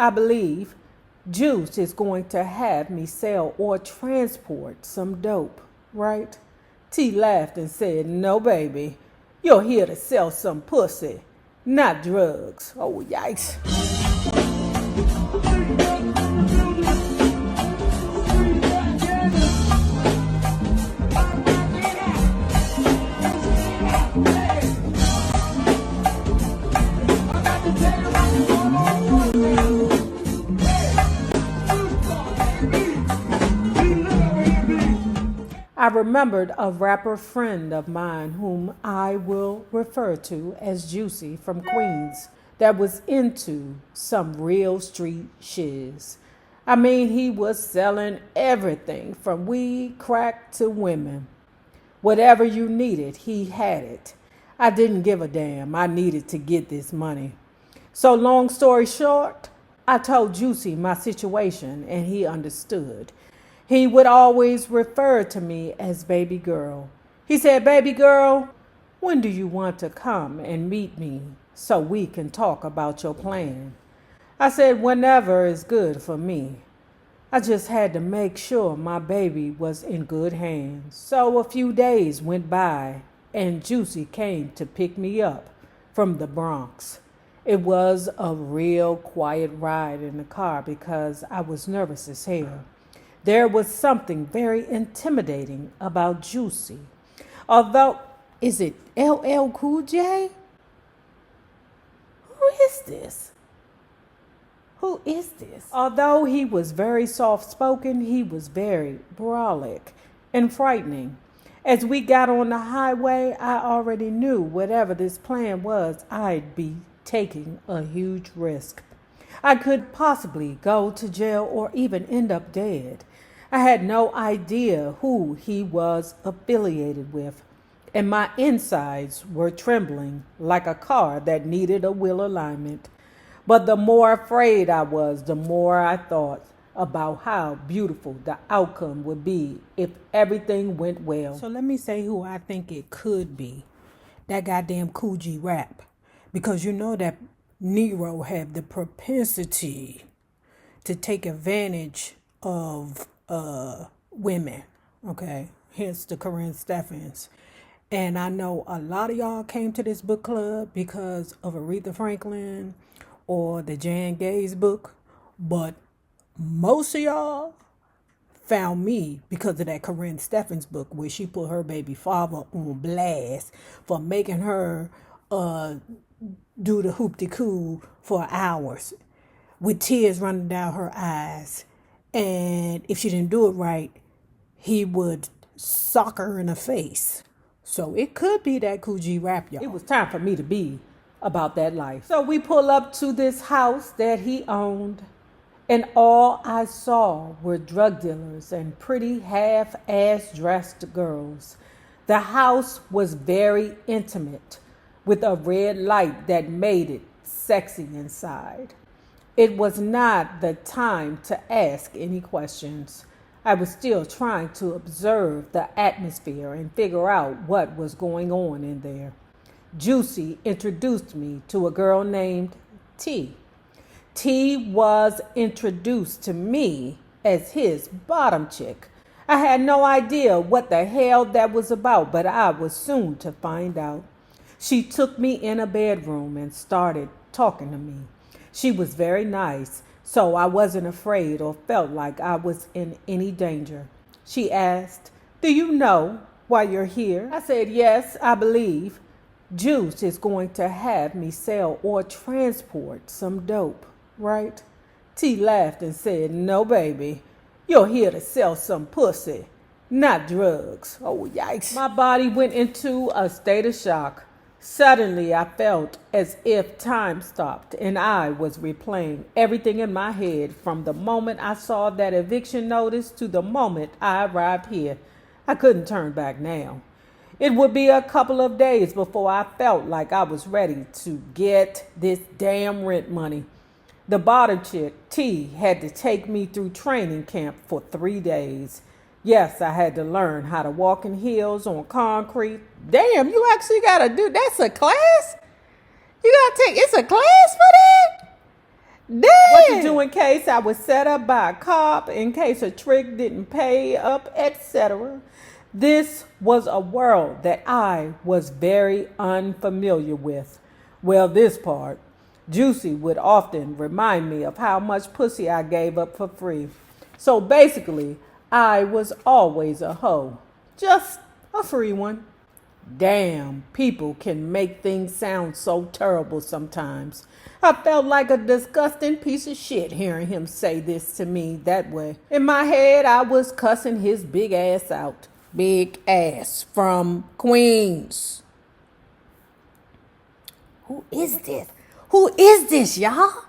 I believe Juice is going to have me sell or transport some dope, right? T laughed and said, no, baby. You're here to sell some pussy, not drugs. Oh, yikes. I remembered a rapper friend of mine whom I will refer to as Juicy from Queens that was into some real street shiz. I mean, he was selling everything from weed, crack to women. Whatever you needed, he had it. I didn't give a damn. I needed to get this money. So long story short, I told Juicy my situation and he understood. He would always refer to me as baby girl. He said, baby girl, when do you want to come and meet me so we can talk about your plan? I said, whenever is good for me. I just had to make sure my baby was in good hands. So a few days went by and Juicy came to pick me up from the Bronx. It was a real quiet ride in the car because I was nervous as hell. There was something very intimidating about Juicy. Although, is it LL Cool J? Who is this? Who is this? Although he was very soft-spoken, he was very brolic and frightening. As we got on the highway, I already knew whatever this plan was, I'd be taking a huge risk. I could possibly go to jail or even end up dead. I had no idea who he was affiliated with, and my insides were trembling like a car that needed a wheel alignment. But the more afraid I was, the more I thought about how beautiful the outcome would be if everything went well. So let me say who I think it could be. That goddamn Kool rap. Because you know that Nero had the propensity to take advantage of women, okay? Hence the Corinne Steffens. And I know a lot of y'all came to this book club because of Aretha Franklin or the Jan Gaze book, but most of y'all found me because of that Corinne Steffens book where she put her baby father on blast for making her do the hoop-de-coo for hours with tears running down her eyes. And if she didn't do it right, he would sock her in the face. So it could be that Kool rap, y'all. It was time for me to be about that life. So we pull up to this house that he owned, and all I saw were drug dealers and pretty half-ass dressed girls. The house was very intimate, with a red light that made it sexy inside. It was not the time to ask any questions. I was still trying to observe the atmosphere and figure out what was going on in there. Juicy introduced me to a girl named T. T was introduced to me as his bottom chick. I had no idea what the hell that was about, but I was soon to find out. She took me in a bedroom and started talking to me. She was very nice, so I wasn't afraid or felt like I was in any danger. She asked, "Do you know why you're here?" I said, "Yes, I believe Juice is going to have me sell or transport some dope, right?" T laughed and said, "No, baby. You're here to sell some pussy, not drugs." Oh, yikes. My body went into a state of shock. Suddenly, I felt as if time stopped and I was replaying everything in my head from the moment I saw that eviction notice to the moment I arrived here. I couldn't turn back now. It would be a couple of days before I felt like I was ready to get this damn rent money. The bottom chick, T, had to take me through training camp for 3 days. Yes, I had to learn how to walk in heels on concrete. Damn, you actually gotta do, that's a class? You gotta take, it's a class for that? Damn. What to do in case I was set up by a cop, in case a trick didn't pay up, etc. This was a world that I was very unfamiliar with. Well, this part. Juicy would often remind me of how much pussy I gave up for free. So basically, I was always a hoe. Just a free one. Damn, people can make things sound so terrible sometimes. I felt like a disgusting piece of shit hearing him say this to me that way. In my head, I was cussing his big ass out. Big ass from Queens. Who is this? Who is this, y'all?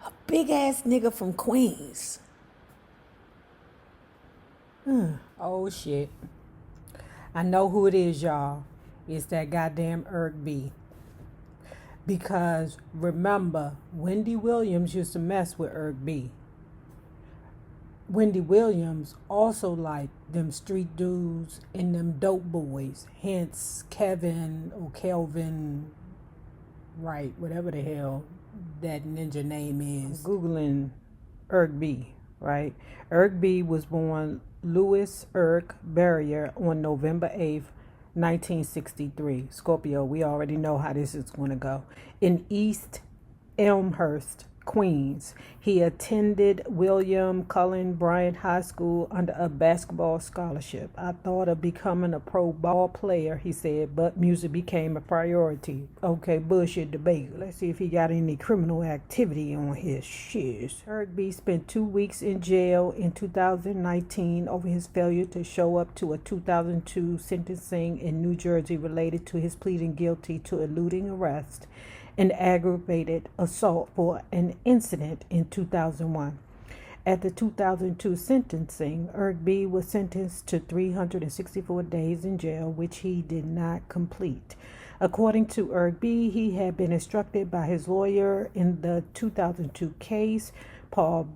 A big ass nigga from Queens. Oh, shit. I know who it is, y'all. It's that goddamn B. Because remember, Wendy Williams used to mess with B. Wendy Williams also liked them street dudes and them dope boys. Hence Kevin or Kelvin, right, whatever the hell that ninja name is. Googling B, right? B was born Louis Barrier on November 8th, 1963. Scorpio, we already know how this is going to go. In East Elmhurst, Queens. He attended William Cullen Bryant High School under a basketball scholarship. I thought of becoming a pro ball player, he said, but music became a priority. Okay, bullshit debate. Let's see if he got any criminal activity on his shit. B spent 2 weeks in jail in 2019 over his failure to show up to a 2002 sentencing in New Jersey related to his pleading guilty to eluding arrest and aggravated assault for an incident in 2001. At the 2002 sentencing, B was sentenced to 364 days in jail, which he did not complete. According to B, he had been instructed by his lawyer in the 2002 case, Paul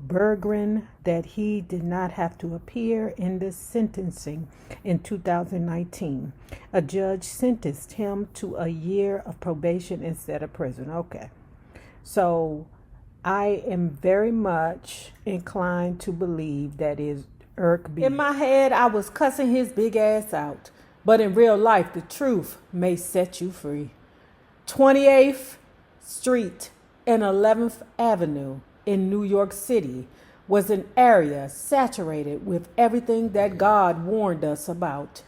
Berggren, that he did not have to appear in the sentencing in 2019. A judge sentenced him to a year of probation instead of prison. Okay. So I am very much inclined to believe that is B. In my head, I was cussing his big ass out. But in real life, the truth may set you free. 28th Street and 11th Avenue in New York City was an area saturated with everything that God warned us about.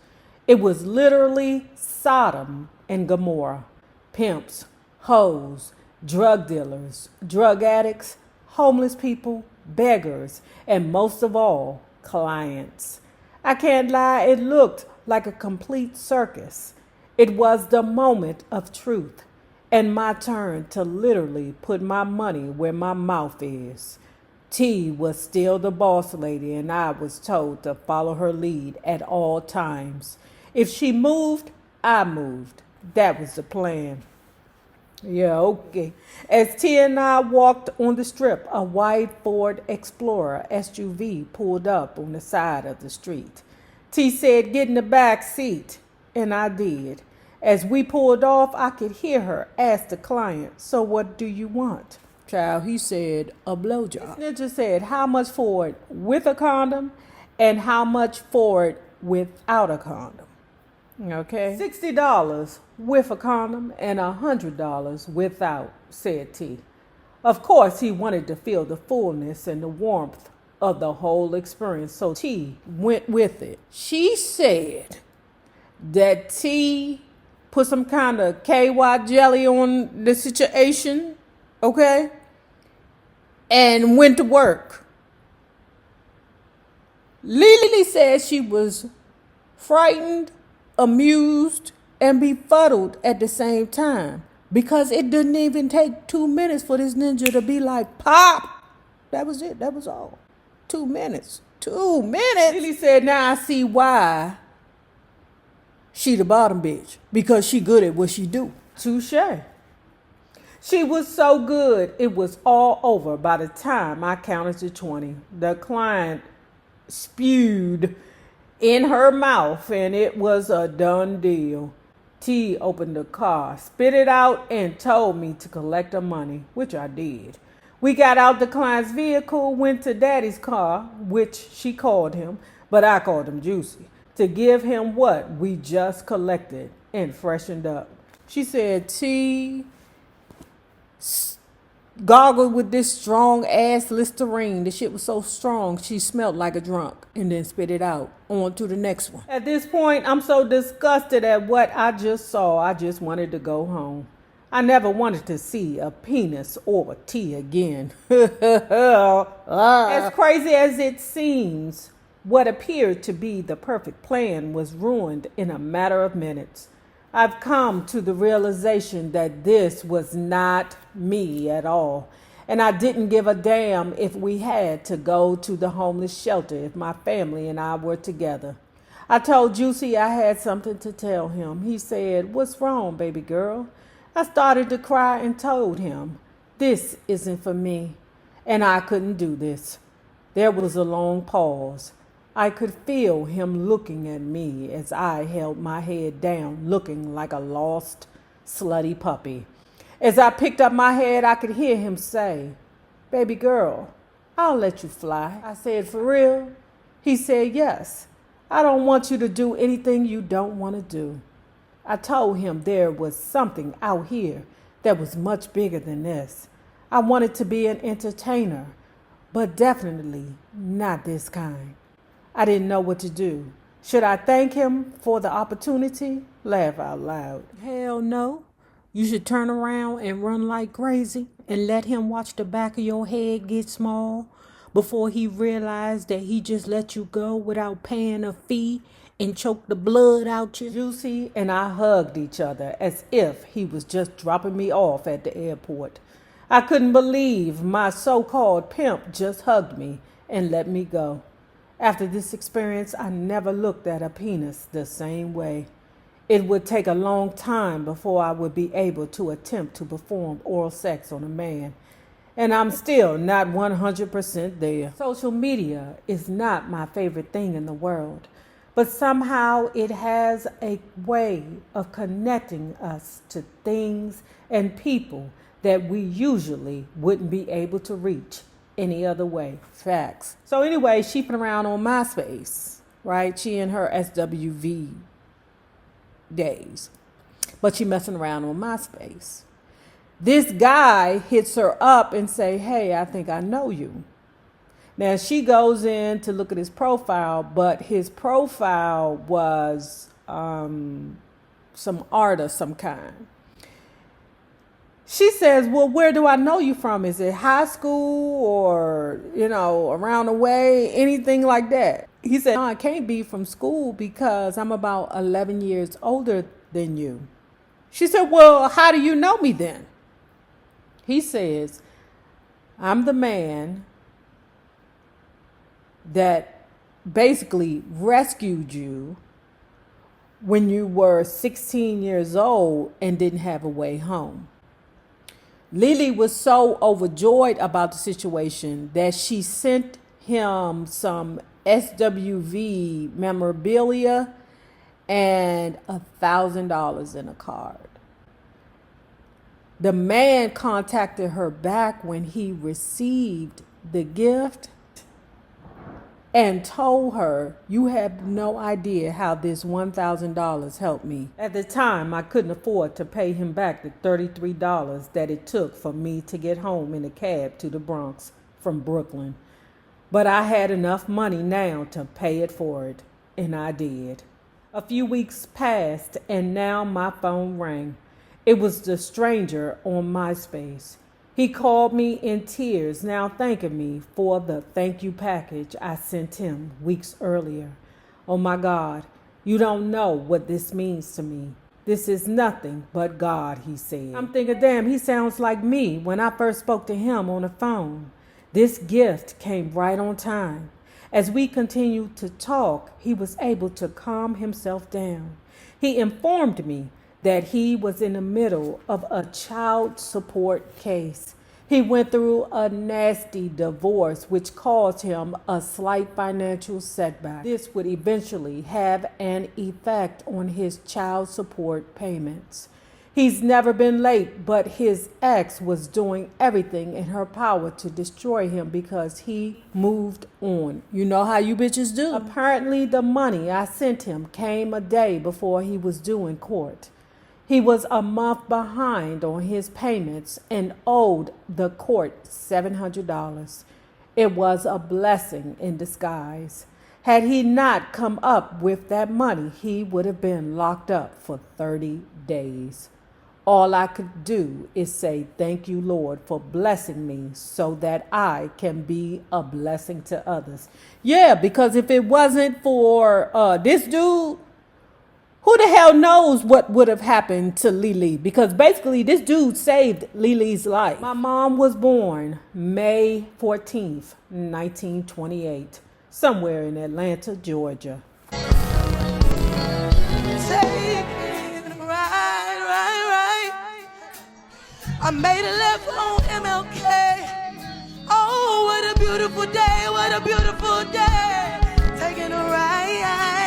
It was literally Sodom and Gomorrah. Pimps, hoes, drug dealers, drug addicts, homeless people, beggars, and most of all, clients. I can't lie, it looked like a complete circus. It was the moment of truth. And my turn to literally put my money where my mouth is. T was still the boss lady, and I was told to follow her lead at all times. If she moved, I moved. That was the plan. Yeah, okay. As T and I walked on the strip, a white Ford Explorer SUV pulled up on the side of the street. T said, "Get in the back seat," and I did. As we pulled off, I could hear her ask the client, "So what do you want?" Child, he said, "A blowjob." This ninja said, "How much for it with a condom and how much for it without a condom?" Okay. $60 with a condom and $100 without, said T. Of course, he wanted to feel the fullness and the warmth of the whole experience, so T went with it. She said that T put some kind of KY jelly on the situation, okay? And went to work. LeLee said she was frightened, amused, and befuddled at the same time because it didn't even take 2 minutes for this ninja to be like, "Pop!" That was it. That was all. 2 minutes. 2 minutes? LeLee said, "Now I see why she the bottom bitch, because she good at what she do." Touche. She was so good, it was all over by the time I counted to 20. The client spewed in her mouth, and it was a done deal. T opened the car, spit it out, and told me to collect the money, which I did. We got out the client's vehicle, went to Daddy's car, which she called him, but I called him Juicy, to give him what we just collected and freshened up. She said, T, gargled with this strong ass Listerine. The shit was so strong she smelled like a drunk, and then spit it out. On to the next one. At this point, I'm so disgusted at what I just saw, I just wanted to go home. I never wanted to see a penis or a T again. As crazy as it seems, what appeared to be the perfect plan was ruined in a matter of minutes. I've come to the realization that this was not me at all. And I didn't give a damn if we had to go to the homeless shelter if my family and I were together. I told Juicy I had something to tell him. He said, "What's wrong, baby girl?" I started to cry and told him, "This isn't for me, and I couldn't do this." There was a long pause. I could feel him looking at me as I held my head down, looking like a lost, slutty puppy. As I picked up my head, I could hear him say, "Baby girl, I'll let you fly." I said, "For real?" He said, "Yes. I don't want you to do anything you don't want to do." I told him there was something out here that was much bigger than this. I wanted to be an entertainer, but definitely not this kind. I didn't know what to do. Should I thank him for the opportunity? Laugh out loud. Hell no. You should turn around and run like crazy and let him watch the back of your head get small before he realized that he just let you go without paying a fee and choke the blood out you. Juicy and I hugged each other as if he was just dropping me off at the airport. I couldn't believe my so-called pimp just hugged me and let me go. After this experience, I never looked at a penis the same way. It would take a long time before I would be able to attempt to perform oral sex on a man. And I'm still not 100% there. Social media is not my favorite thing in the world, but somehow it has a way of connecting us to things and people that we usually wouldn't be able to reach any other way. Facts. So anyway, she been around on MySpace, right? She in her SWV days, but she messing around on MySpace. This guy hits her up and say, "Hey, I think I know you." Now she goes in to look at his profile, but his profile was some art of some kind. She says, "Well, where do I know you from? Is it high school or, around the way, anything like that?" He said, "No, it can't be from school because I'm about 11 years older than you." She said, "Well, how do you know me then?" He says, "I'm the man that basically rescued you when you were 16 years old and didn't have a way home." LeLee was so overjoyed about the situation that she sent him some SWV memorabilia and $1,000 in a card. The man contacted her back when he received the gift and told her, "You have no idea how this $1,000 helped me." At the time, I couldn't afford to pay him back the $33 that it took for me to get home in a cab to the Bronx from Brooklyn. But I had enough money now to pay it forward, and I did. A few weeks passed, and now my phone rang. It was the stranger on MySpace. He called me in tears, now thanking me for the thank you package I sent him weeks earlier. "Oh my God, you don't know what this means to me. This is nothing but God," he said. I'm thinking, damn, he sounds like me when I first spoke to him on the phone. This gift came right on time. As we continued to talk, he was able to calm himself down. He informed me that he was in the middle of a child support case. He went through a nasty divorce, which caused him a slight financial setback. This would eventually have an effect on his child support payments. He's never been late, but his ex was doing everything in her power to destroy him because he moved on. You know how you bitches do. Apparently, the money I sent him came a day before he was due in court. He was a month behind on his payments and owed the court $700. It was a blessing in disguise. Had he not come up with that money, he would have been locked up for 30 days. All I could do is say, thank you, Lord, for blessing me so that I can be a blessing to others. Yeah, because if it wasn't for this dude, who the hell knows what would have happened to LeLee? Because basically this dude saved LeLee's life. My mom was born May 14th, 1928, somewhere in Atlanta, Georgia. I made a left on MLK. Oh, what a beautiful day, what a beautiful day. Taking a ride.